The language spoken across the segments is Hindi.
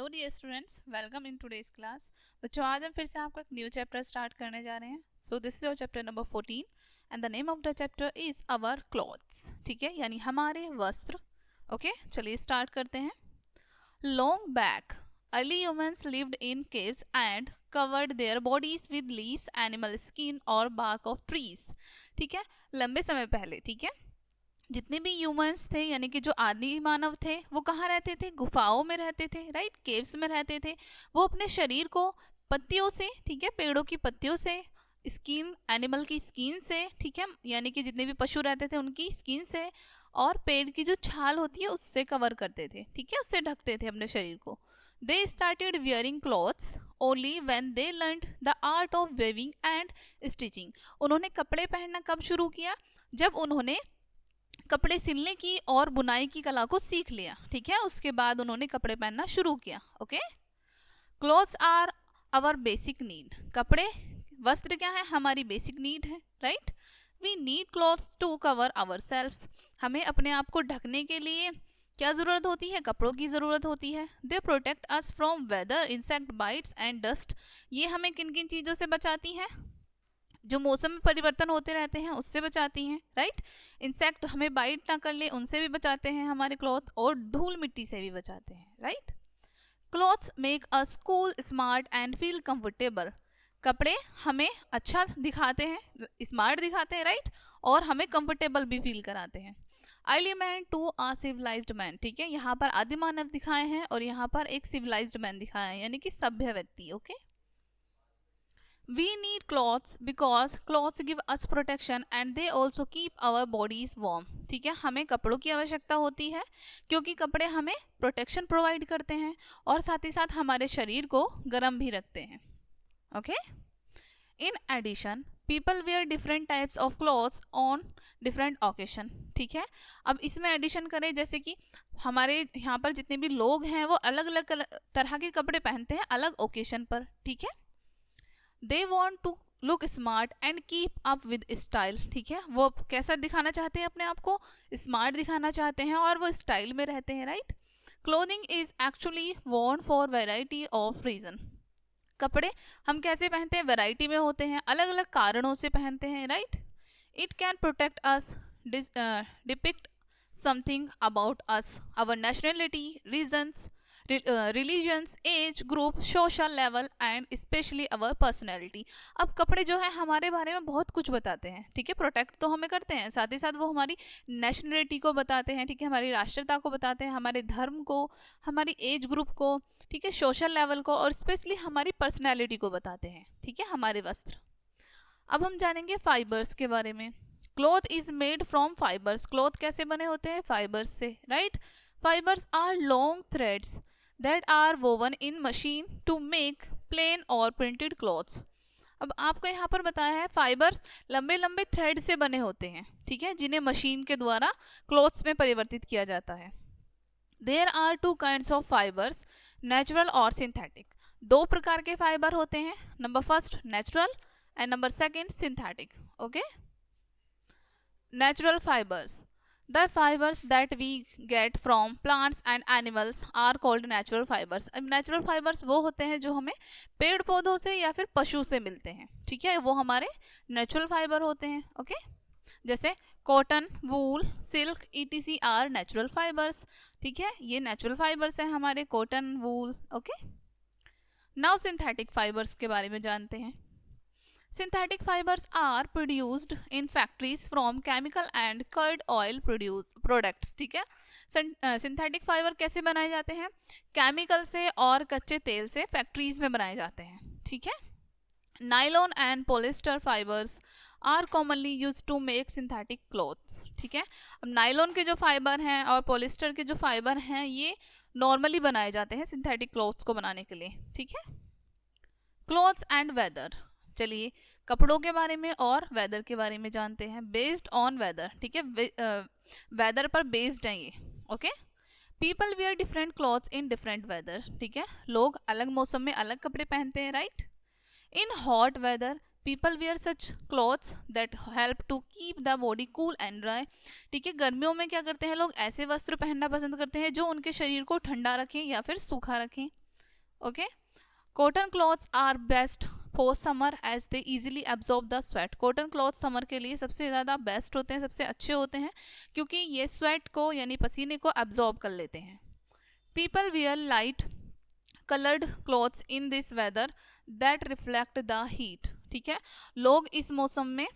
Dear students, welcome in today's class. बच्चों, आज हम फिर से आपका एक न्यू चैप्टर स्टार्ट करने जा रहे हैं। So this is your chapter number 14 and the name of the chapter is our clothes. ठीक है, यानी हमारे वस्त्र। ओके, चलिए स्टार्ट करते हैं। Long back early humans lived in caves and covered their bodies with leaves, animal skin और bark of trees। ठीक है, लंबे समय पहले, ठीक है, जितने भी ह्यूमंस थे यानी कि जो आदि मानव थे वो कहाँ रहते थे? गुफाओं में रहते थे, राइट, केव्स में रहते थे। वो अपने शरीर को पत्तियों से, ठीक है, पेड़ों की पत्तियों से, स्किन, एनिमल की स्किन से, ठीक है, यानी कि जितने भी पशु रहते थे उनकी स्किन से, और पेड़ की जो छाल होती है उससे कवर करते थे, ठीक है, उससे ढकते थे अपने शरीर को। They started wearing clothes only when they learned the art of weaving and stitching. उन्होंने कपड़े पहनना कब शुरू किया? जब उन्होंने कपड़े सिलने की और बुनाई की कला को सीख लिया, ठीक है, उसके बाद उन्होंने कपड़े पहनना शुरू किया। Okay, clothes are our basic need. कपड़े, वस्त्र क्या है? हमारी बेसिक नीड है, right. We need clothes to cover ourselves. हमें अपने आप को ढकने के लिए क्या जरूरत होती है? कपड़ों की जरूरत होती है। They protect us from weather, insect bites and dust. ये हमें किन किन चीजों से बचाती हैं? जो मौसम में परिवर्तन होते रहते हैं उससे बचाती हैं, राइट। इंसेक्ट हमें बाइट ना कर ले उनसे भी बचाते हैं हमारे क्लॉथ, और धूल मिट्टी से भी बचाते हैं, right. Clothes make us cool, smart and feel comfortable. कपड़े हमें अच्छा दिखाते हैं, स्मार्ट दिखाते हैं, राइट, और हमें कंफर्टेबल भी फील कराते हैं। Early man to a civilised man. ठीक है, यहाँ पर आदि मानव दिखाए हैं और यहाँ पर एक सिविलाइज्ड मैन दिखाया है, यानी कि सभ्य व्यक्ति। Okay, we need clothes because clothes give us protection and they also keep our bodies warm। ठीक है, हमें कपड़ों की आवश्यकता होती है क्योंकि कपड़े हमें प्रोटेक्शन प्रोवाइड करते हैं और साथ ही साथ हमारे शरीर को गर्म भी रखते हैं। Okay, in addition people wear different types of clothes on different occasion. ठीक है, अब इसमें एडिशन करें, जैसे कि हमारे यहाँ पर जितने भी लोग हैं वो अलग अलग तरह के कपड़े पहनते हैं अलग ओकेशन पर। ठीक है, they want to look smart and keep up with style. ठीक है, वो कैसा दिखाना चाहते हैं? अपने आप को स्मार्ट दिखाना चाहते हैं और वो स्टाइल में रहते हैं, right. Clothing is actually worn for variety of reason. कपड़े हम कैसे पहनते हैं? वैरायटी में होते हैं, अलग अलग कारणों से पहनते हैं, right. It can protect us, depict something about us, our nationality, regions, religions, age group, social level and specially our personality. अब कपड़े जो है हमारे बारे में बहुत कुछ बताते हैं, ठीक है, प्रोटेक्ट तो हमें करते हैं, साथ ही साथ वो हमारी नेशनलिटी को बताते हैं, ठीक है, हमारी राष्ट्रीयता को बताते हैं, हमारे धर्म को, हमारी एज ग्रुप को, ठीक है, सोशल लेवल को, और स्पेशली हमारी पर्सनैलिटी को बताते हैं, ठीक है, हमारे वस्त्र। अब हम जानेंगे फाइबर्स के बारे में। Cloth is made from fibres. Cloth कैसे बने होते हैं? फाइबर्स से, right. Fibres are long threads that are woven in machine to make plain और printed clothes। अब आपको यहाँ पर बताया है फाइबर्स लंबे लंबे थ्रेड से बने होते हैं, ठीक है, जिन्हें मशीन के द्वारा क्लॉथ्स में परिवर्तित किया जाता है। There are two kinds of fibers, natural और synthetic। दो प्रकार के फाइबर होते हैं, number first natural and number second synthetic. Okay, natural fibres, the fibers that we get from plants and animals are called natural fibers। अब natural fibers वो होते हैं जो हमें पेड़ पौधों से या फिर पशु से मिलते हैं, ठीक है, वो हमारे natural fiber होते हैं। ओके, जैसे cotton, wool, silk, etc are natural fibres. ठीक है, ये नेचुरल फाइबर्स हैं हमारे, cotton, wool. Okay, now synthetic fibres के बारे में जानते हैं। Synthetic fibers are produced in factories from chemical and curd oil products। ठीक है, सिंथेटिक फाइबर कैसे बनाए जाते हैं? केमिकल से और कच्चे तेल से फैक्ट्रीज में बनाए जाते हैं, ठीक है। Nylon and polyester fibres are commonly use to make synthetic clothes. ठीक है, अब नाइलॉन के जो फाइबर हैं और पॉलिस्टर के जो फाइबर हैं ये नॉर्मली बनाए जाते हैं सिंथेटिक क्लॉथ्स को बनाने के लिए, ठीक है। क्लॉथ्स एंड वेदर, चलिए कपड़ों के बारे में और वेदर के बारे में जानते हैं। बेस्ड ऑन वेदर, ठीक है, वेदर पर बेस्ड है ये। Okay, people wear different clothes in different weather. ठीक है, लोग अलग मौसम में अलग कपड़े पहनते हैं, right. In hot weather people wear such clothes that help to keep the body cool and dry. ठीक है, गर्मियों में क्या करते हैं लोग? ऐसे वस्त्र पहनना पसंद करते हैं जो उनके शरीर को ठंडा रखें या फिर सूखा रखें। Okay. Cotton clothes are best for summer as they easily absorb the sweat. Cotton cloth summer के लिए सबसे ज़्यादा बेस्ट होते हैं, सबसे अच्छे होते हैं, क्योंकि ये स्वेट को यानी पसीने को एब्जॉर्ब कर लेते हैं। People wear light coloured clothes in this whether that reflect the heat. ठीक है, लोग इस मौसम में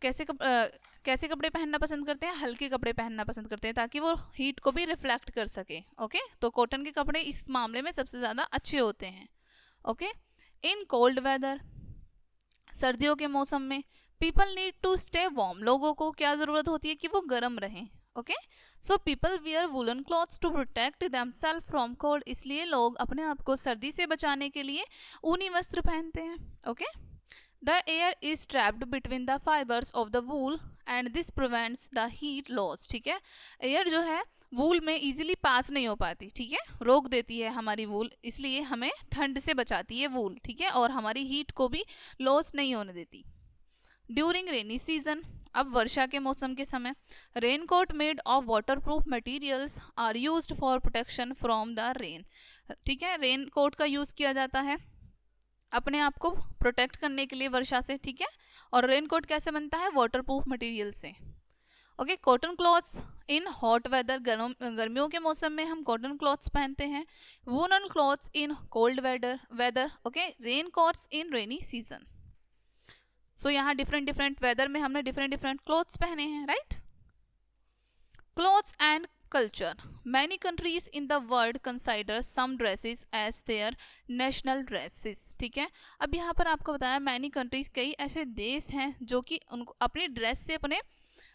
कैसे कपड़े पहनना पसंद करते हैं? हल्के कपड़े पहनना पसंद करते हैं, ताकि वो हीट को भी रिफ्लेक्ट कर सके। ओके, तो कॉटन के कपड़े इस मामले में सबसे ज़्यादा अच्छे होते हैं। ओके, इन कोल्ड वेदर, सर्दियों के मौसम में, people need to stay warm, लोगों को क्या ज़रूरत होती है कि वो गर्म रहें। Okay, so people wear woollen clothes to protect themselves from cold, इसलिए लोग अपने आप को सर्दी से बचाने के लिए ऊनी वस्त्र पहनते हैं। Okay, the air is trapped between the fibres of the wool and this prevents the heat loss. ठीक है, एयर जो है वूल में इजीली पास नहीं हो पाती, ठीक है, रोक देती है हमारी वूल, इसलिए हमें ठंड से बचाती है वूल। ठीक है, और हमारी हीट को भी लॉस नहीं होने देती। ड्यूरिंग रेनी सीजन, अब वर्षा के मौसम के समय, raincoat made of waterproof materials are used for protection from the rain. ठीक है, रेनकोट का यूज़ किया जाता है अपने आप को प्रोटेक्ट करने के लिए वर्षा से। ठीक है, और रेनकोट कैसे बनता है? वाटरप्रूफ मटेरियल से। Okay, cotton clothes in hot weather, गर्मियों के मौसम में हम कॉटन क्लॉथ्स पहनते हैं। Woollen clothes in cold weather. Okay, raincoats in rainy season. So यहाँ डिफरेंट डिफरेंट वेदर में हमने डिफरेंट डिफरेंट क्लॉथ्स पहने हैं, right. Clothes and culture, many countries in the world consider some dresses as their national dresses. ठीक है, अब यहाँ पर आपको बताया मैनी कंट्रीज, कई ऐसे देश हैं जो कि उनको अपनी ड्रेस से अपने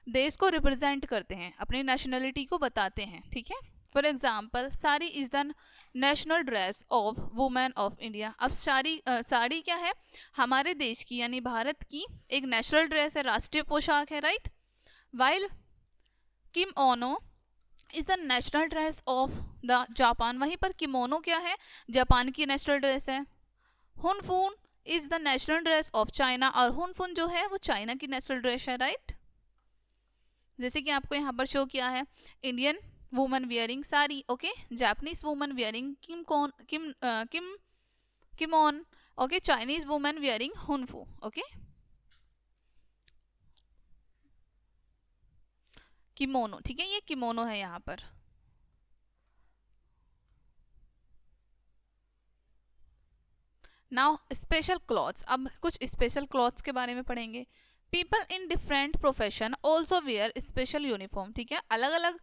देश को रिप्रेजेंट करते हैं, अपनी नेशनलिटी को बताते हैं। ठीक है, for example sari is the national dress of women of India. अब साड़ी क्या है? हमारे देश की यानी भारत की एक नेशनल ड्रेस है, राष्ट्रीय पोशाक है, right. While kimono is the national dress of the Japan, वहीं पर किमोनो क्या है? जापान की नेशनल ड्रेस है। Hanfu is the national dress of China, और हुनफून जो है वो चाइना की नेशनल ड्रेस है, राइट। जैसे कि आपको यहाँ पर शो किया है, Indian woman wearing sari, okay, Japanese woman wearing kimono, okay, Chinese woman wearing hanfu. Okay, kimono, ठीक है, ये किमोनो है यहाँ पर। नाउ स्पेशल क्लॉथ्स, अब कुछ स्पेशल क्लॉथ्स के बारे में पढ़ेंगे। People in different profession also wear special uniform. ठीक है, अलग अलग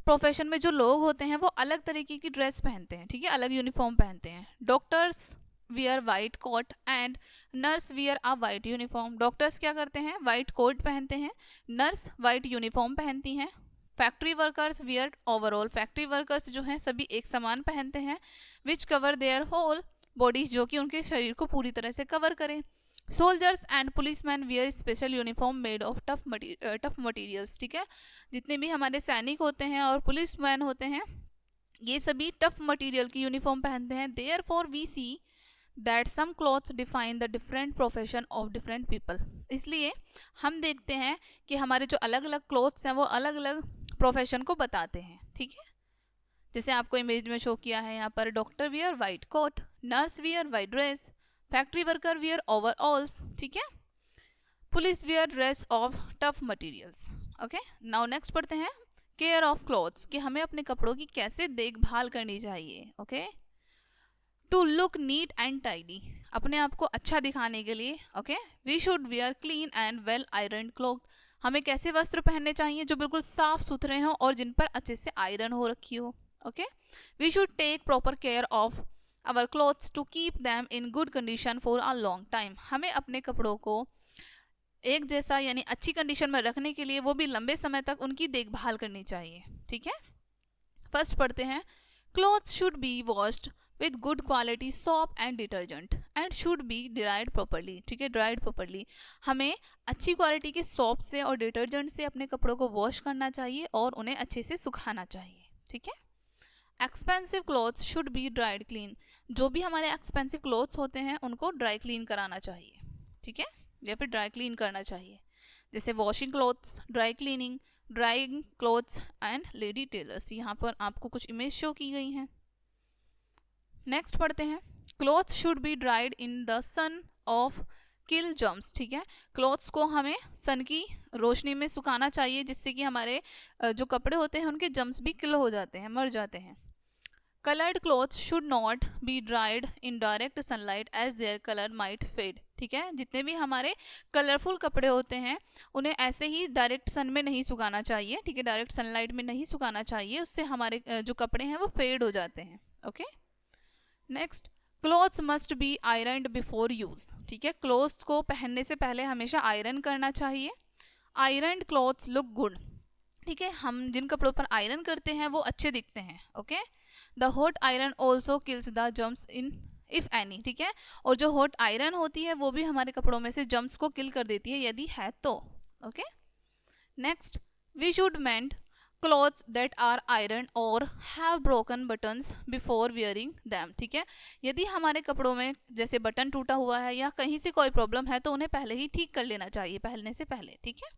प्रोफेशन में जो लोग होते हैं वो अलग तरीके की ड्रेस पहनते हैं। ठीक है, अलग यूनिफॉर्म पहनते हैं। Doctors wear white coat and nurse wear a white uniform. Doctors क्या करते हैं? वाइट कोट पहनते हैं, नर्स वाइट यूनिफॉर्म पहनती हैं। Factory workers wear overall, factory workers जो हैं सभी एक समान पहनते हैं। विच कवर देयर होल बॉडी, जो कि उनके शरीर को पूरी तरह से कवर करें। Soldiers and policeman wear special uniform made of tough materials. ठीक है, जितने भी हमारे सैनिक होते हैं और पुलिसमैन होते हैं ये सभी टफ मटेरियल की यूनिफॉर्म पहनते हैं। Therefore we see that some clothes define the different profession of different people. इसलिए हम देखते हैं कि हमारे जो अलग अलग क्लॉथ्स हैं वो अलग अलग प्रोफेशन को बताते हैं। ठीक है, जैसे आपको इमेज में शो किया है यहाँ पर, doctor wear white coat, nurse wear white dress, factory worker wear overalls. ठीक है, police wear dress of tough materials. Okay, now next पढ़ते हैं केयर ऑफ क्लॉथ्स, कि हमें अपने कपड़ों की कैसे देखभाल करनी चाहिए। Okay, to look neat and tidy, अपने आप को अच्छा दिखाने के लिए। Okay, we should wear clean and well iron cloth, हमें कैसे वस्त्र पहनने चाहिए? जो बिल्कुल साफ सुथरे हों और जिन पर अच्छे से आयरन हो रखी हो। Okay, we should take proper care of our clothes to keep them in good condition for a long time, हमें अपने कपड़ों को एक जैसा यानी अच्छी कंडीशन में रखने के लिए वो भी लंबे समय तक उनकी देखभाल करनी चाहिए। ठीक है, फर्स्ट पढ़ते हैं, clothes should be washed with good quality soap and detergent and should be dried properly. ठीक है, ड्राइड प्रॉपर्ली, हमें अच्छी क्वालिटी के सोप से और डिटर्जेंट से अपने कपड़ों को वॉश करना चाहिए और उन्हें अच्छे से सुखाना चाहिए। ठीक है, expensive clothes should be dried clean, जो भी हमारे एक्सपेंसिव क्लॉथ्स होते हैं उनको ड्राई क्लीन कराना चाहिए। ठीक है, या फिर ड्राई क्लीन करना चाहिए, जैसे washing clothes, dry cleaning, drying clothes and lady tailors. यहाँ पर आपको कुछ इमेज शो की गई हैं। नेक्स्ट पढ़ते हैं, clothes should be dried in the son of kill germs, ठीक है। क्लॉथ्स को हमें सन की रोशनी में सुखाना चाहिए, जिससे कि हमारे जो कपड़े होते हैं उनके जर्म्स भी किल हो जाते हैं, मर जाते हैं। Coloured clothes should not be dried in direct sunlight as their colour might fade, ठीक है। जितने भी हमारे कलरफुल कपड़े होते हैं उन्हें ऐसे ही डायरेक्ट सन में नहीं सुखाना चाहिए, ठीक है, डायरेक्ट सनलाइट में नहीं सुखाना चाहिए, उससे हमारे जो कपड़े हैं वो फेड हो जाते हैं। Okay, next, clothes must be ironed before use, ठीक है। क्लॉथ्स को पहनने से पहले हमेशा आयरन करना चाहिए। आयरनड क्लॉथ्स लुक गुड, ठीक है, हम जिन कपड़ों पर आयरन करते हैं वो अच्छे दिखते हैं। Okay, the hot iron also kills the germs in if any, ठीक है, और जो हॉट आयरन होती है वो भी हमारे कपड़ों में से जर्म्स को किल कर देती है यदि है तो। Okay, next, we should mend clothes that are iron or have broken buttons before wearing them, ठीक है। यदि हमारे कपड़ों में जैसे बटन टूटा हुआ है या कहीं से कोई प्रॉब्लम है तो उन्हें पहले ही ठीक कर लेना चाहिए, पहनने से पहले, ठीक है।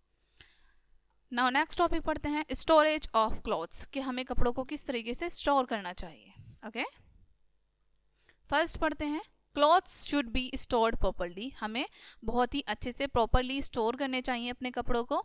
नाउ नेक्स्ट टॉपिक पढ़ते हैं, स्टोरेज ऑफ क्लॉथ्स, कि हमें कपड़ों को किस तरीके से स्टोर करना चाहिए। ओके, फर्स्ट पढ़ते हैं, clothes should be stored properly, हमें बहुत ही अच्छे से प्रॉपर्ली स्टोर करने चाहिए अपने कपड़ों को।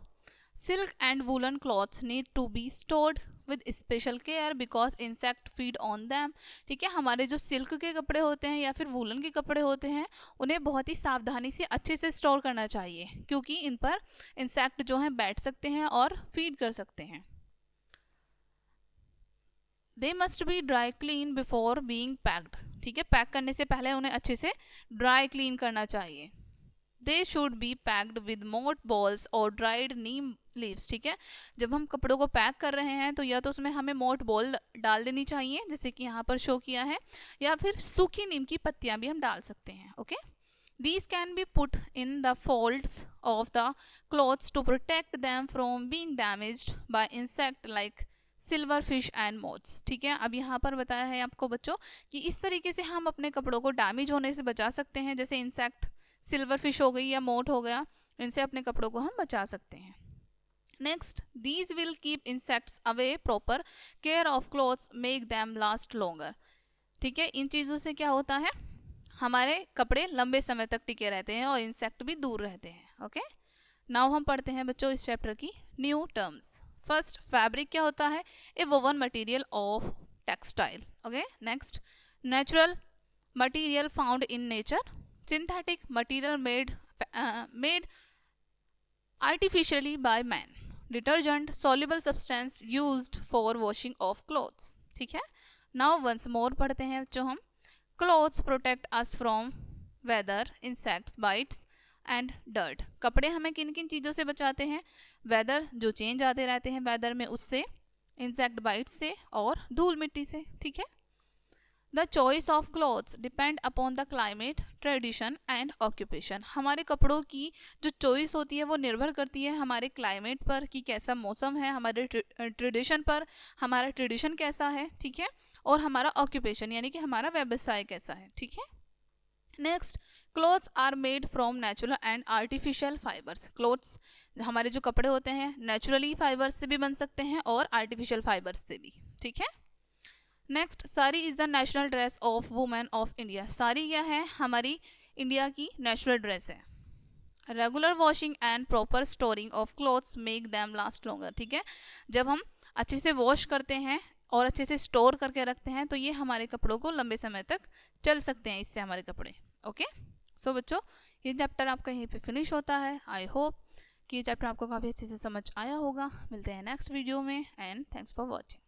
Silk and woollen clothes need to be stored with special care because insect feed on them, ठीक है। हमारे जो सिल्क के कपड़े होते हैं या फिर वूलन के कपड़े होते हैं उन्हें बहुत ही सावधानी से अच्छे से स्टोर करना चाहिए, क्योंकि इन पर इंसेक्ट जो हैं बैठ सकते हैं और फीड कर सकते हैं। They must be dry clean before being packed, ठीक है, पैक करने से पहले उन्हें अच्छे से ड्राई क्लीन करना चाहिए। They should be packed with मोट बॉल्स और ड्राइड नीम लीव्स, ठीक है। जब हम कपड़ों को पैक कर रहे हैं तो या तो उसमें हमें मोट बॉल डाल देनी चाहिए जैसे कि यहाँ पर शो किया है, या फिर सूखी नीम की पत्तियां भी हम डाल सकते हैं। Okay, these can be put in the folds of the clothes to protect them from being damaged by insect like silver fish and moths, ठीक है। अब यहाँ पर बताया है आपको बच्चों कि इस तरीके से हम अपने कपड़ों को डैमेज होने से बचा सकते हैं, जैसे इंसेक्ट सिल्वर फिश हो गई या मोट हो गया, इनसे अपने कपड़ों को हम बचा सकते हैं। Next, these will keep insects away, proper care of clothes make them last longer, ठीक है। इन चीज़ों से क्या होता है, हमारे कपड़े लंबे समय तक टिके रहते हैं और इंसेक्ट भी दूर रहते हैं। ओके, नाउ हम पढ़ते हैं बच्चों इस चैप्टर की न्यू टर्म्स। फर्स्ट, फैब्रिक क्या होता है, a woven material of textile. Okay, next, natural material found in nature, synthetic material made artificially by man, detergent soluble substance used for washing of clothes, ठीक है। now once more पढ़ते हैं जो हम, clothes protect us from weather, insects, bites and dirt, कपड़े हमें किन किन चीज़ों से बचाते हैं, वेदर जो चेंज आते रहते हैं वेदर में उससे, इंसेक्ट बाइट से और धूल मिट्टी से, ठीक है। The choice of clothes depend upon the climate, tradition and occupation, हमारे कपड़ों की जो चॉइस होती है वो निर्भर करती है हमारे क्लाइमेट पर कि कैसा मौसम है, हमारे ट्रेडिशन पर, हमारा ट्रेडिशन कैसा है, ठीक है, और हमारा ऑक्यूपेशन यानी कि हमारा व्यवसाय कैसा है, ठीक है। Next, clothes are made from natural and artificial fibres, clothes हमारे जो कपड़े होते हैं नेचुरली फाइबर्स से भी बन सकते हैं और आर्टिफिशियल फाइबर्स से भी, ठीक है। Next, sari is the national dress of women of India, sari क्या है, हमारी इंडिया की नेशनल ड्रेस है। Regular washing and proper storing of clothes make them last longer, ठीक है। जब हम अच्छे से वॉश करते हैं और अच्छे से स्टोर करके रखते हैं तो ये हमारे कपड़ों को लंबे समय तक चल सकते हैं, इससे हमारे कपड़े। ओके, सो बच्चों ये चैप्टर आपका यहीं पे फिनिश होता है। आई होप कि ये चैप्टर आपको काफ़ी अच्छे से समझ आया होगा। मिलते हैं नेक्स्ट वीडियो में एंड थैंक्स फॉर वॉचिंग।